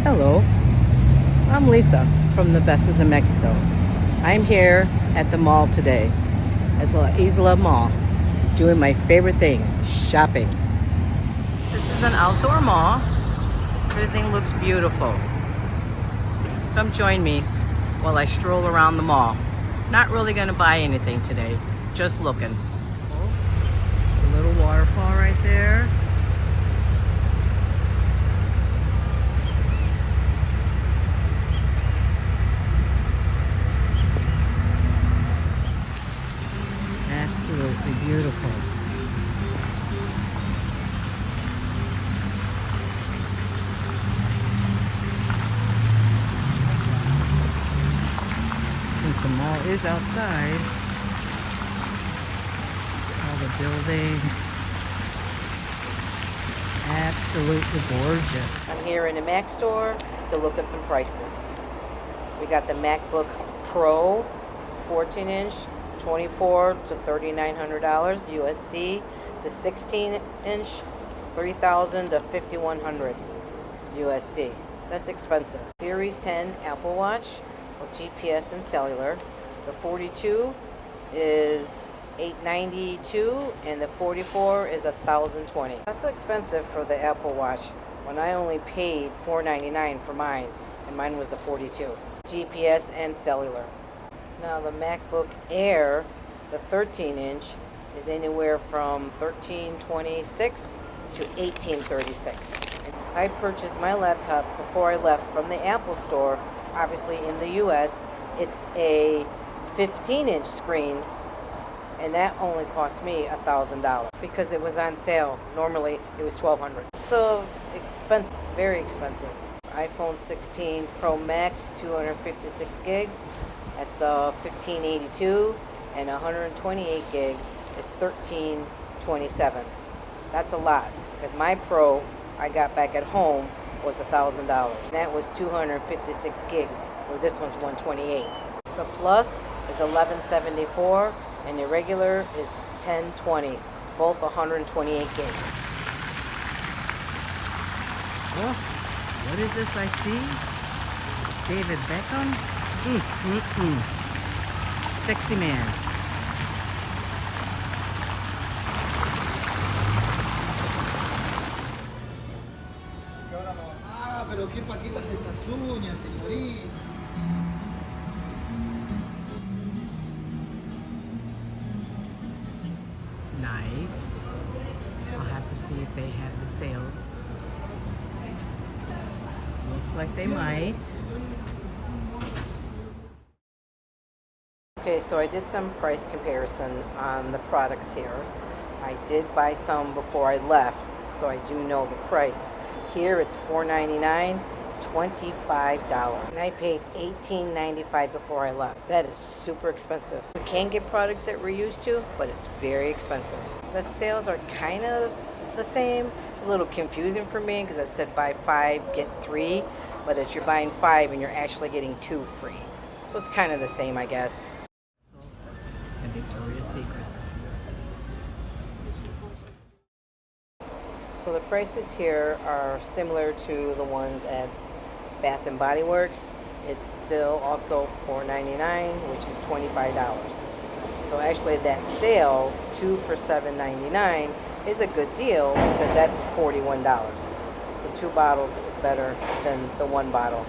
Hello, I'm Lisa from the Bestas in Mexico. I'm here at the mall today, at the ISLA Mall, doing my favorite thing, shopping. This is an outdoor mall. Everything looks beautiful. Come join me while I stroll around the mall. Not really going to buy anything today, just looking. There's a little waterfall right there. Absolutely beautiful. Since the mall is outside, all the buildings, absolutely gorgeous. I'm here in the Mac store to look at some prices. We got the MacBook Pro 14-inch, $2,400 to $3,900 USD. The 16-inch, $3,000 to $5,100 USD. That's expensive. Series 10 Apple Watch with GPS and cellular. The 42 is $892 and the 44 is $1,020. That's expensive for the Apple Watch when I only paid $499 for mine, and mine was the 42. GPS and cellular. Now the MacBook Air, the 13-inch, is anywhere from $1,326 to $1,836. I purchased my laptop before I left from the Apple store. Obviously in the US, it's a 15-inch screen, and that only cost me $1,000 because it was on sale. Normally it was $1,200. So expensive, very expensive. iPhone 16 Pro Max, 256 gigs. That's $1,582, and 128 gigs is $1,327. That's a lot because my Pro I got back at home was $1,000. That was 256 gigs, where this one's 128. The Plus is $1,174, and the regular is $1,020, both 128 gigs. Oh, what is this I see? David Beckham? Sexy man. Ah, pero qué paquitas esas uñas, señorita. Nice. I'll have to see if they have the sales. Looks like they might. Okay, so I did some price comparison on the products here. I did buy some before I left, so I do know the price. Here it's $4.99, $25. And I paid $18.95 before I left. That is super expensive. You can get products that we're used to, but it's very expensive. The sales are kind of the same. A little confusing for me because I said buy 5, get 3, but it's you're buying 5 and you're actually getting 2 free. So it's kind of the same, I guess. And Victoria's Secrets. So the prices here are similar to the ones at Bath and Body Works. It's still also $4.99, which is $25. So actually that sale, 2 for $7.99, is a good deal because that's $41. So 2 bottles is better than the 1 bottle,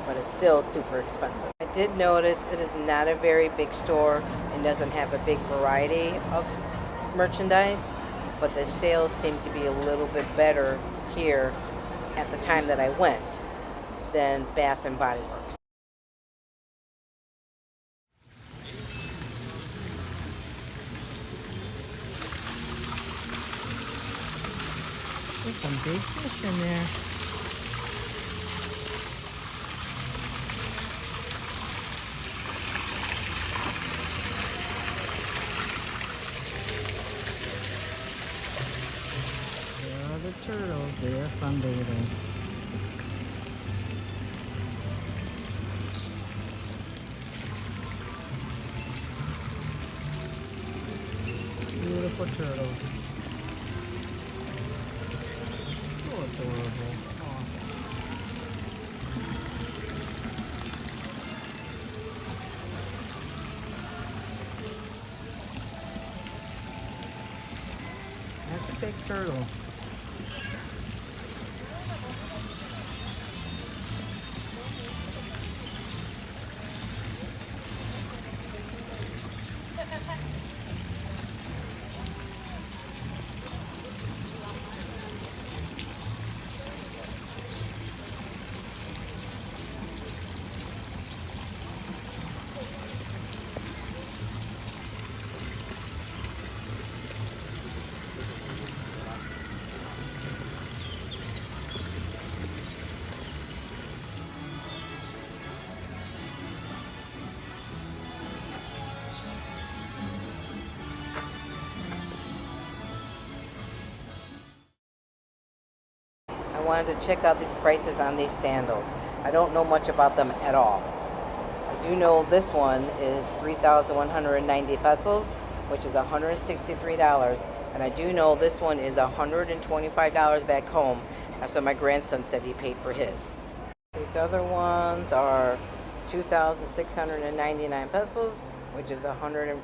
but it's still super expensive. I did notice it is not a very big store and doesn't have a big variety of merchandise, but the sales seem to be a little bit better here at the time that I went than Bath and Body Works. There's some big fish in there. There are the turtles. They are sunbathing. Beautiful turtles. So adorable. Aw. turtle. I wanted to check out these prices on these sandals. I don't know much about them at all. I do know this one is 3,190 pesos, which is $163. And I do know this one is $125 back home. That's what my grandson said he paid for his. These other ones are 2,699 pesos, which is $140.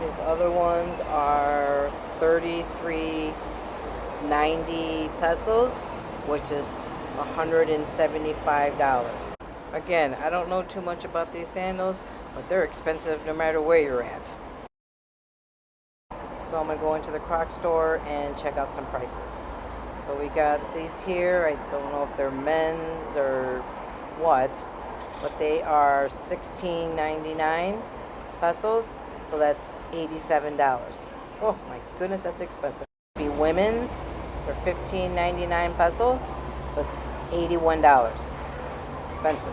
These other ones are 3,390 pesos, which is $175. Again, I don't know too much about these sandals, but they're expensive no matter where you're at. So I'm going to go into the Croc store and check out some prices. So we got these here. I don't know if they're men's or what, but they are 16.99 pesos. So that's $87. Oh my goodness, that's expensive. Be women's, they're 15.99 pesos. That's $81. It's expensive.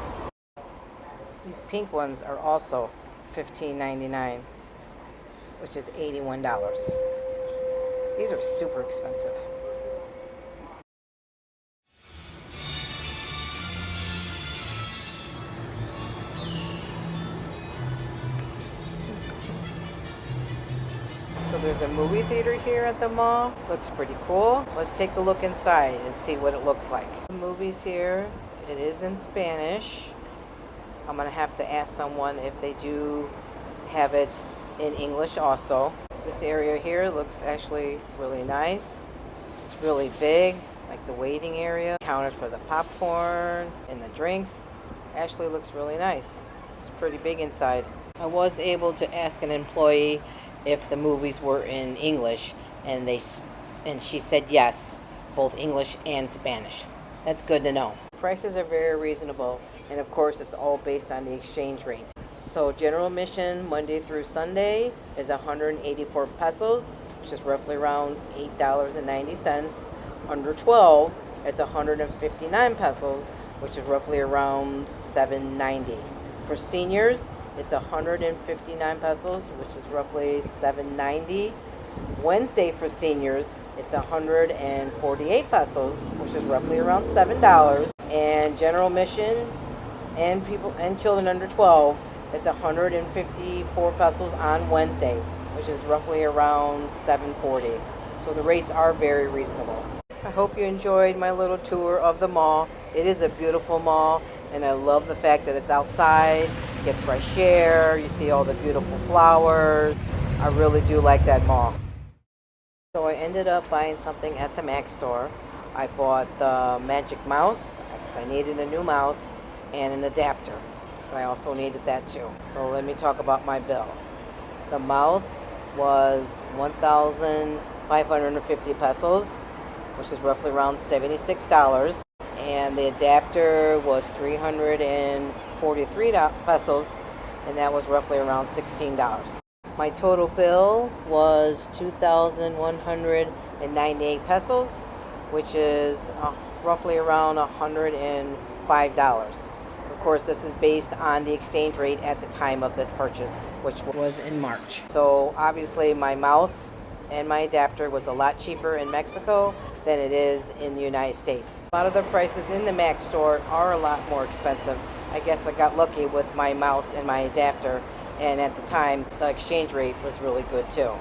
These pink ones are also $15.99, which is $81. These are super expensive. So there's a movie theater here at the mall. Looks pretty cool. Let's take a look inside and see what it looks like. The movies here, it is in Spanish. I'm gonna have to ask someone if they do have it in English also. This area here looks actually really nice. It's really big, like the waiting area. Counter for the popcorn and the drinks. Actually looks really nice. It's pretty big inside. I was able to ask an employee if the movies were in English, and she said yes, both English and Spanish. That's good to know. Prices are very reasonable, and of course it's all based on the exchange rate. So general admission Monday through Sunday is 184 pesos, which is roughly around $8.90. Under 12, it's 159 pesos, which is roughly around $7.90. For seniors, it's 159 pesos, which is roughly $7.90. Wednesday for seniors, it's 148 pesos, which is roughly around $7. And general admission and children under 12, it's 154 pesos on Wednesday, which is roughly around $7.40. So the rates are very reasonable. I hope you enjoyed my little tour of the mall. It is a beautiful mall, and I love the fact that it's outside. You get fresh air, you see all the beautiful flowers. I really do like that mall. So I ended up buying something at the Mac store. I bought the Magic Mouse because I needed a new mouse and an adapter. So I also needed that too. So let me talk about my bill. The mouse was 1,550 pesos, which is roughly around $76. And the adapter was 343 pesos, and that was roughly around $16. My total bill was 2,198 pesos, which is roughly around $105. Of course, this is based on the exchange rate at the time of this purchase, which was in March. So obviously my mouse and my adapter was a lot cheaper in Mexico than it is in the United States. A lot of the prices in the Mac store are a lot more expensive. I guess I got lucky with my mouse and my adapter, and at the time the exchange rate was really good too.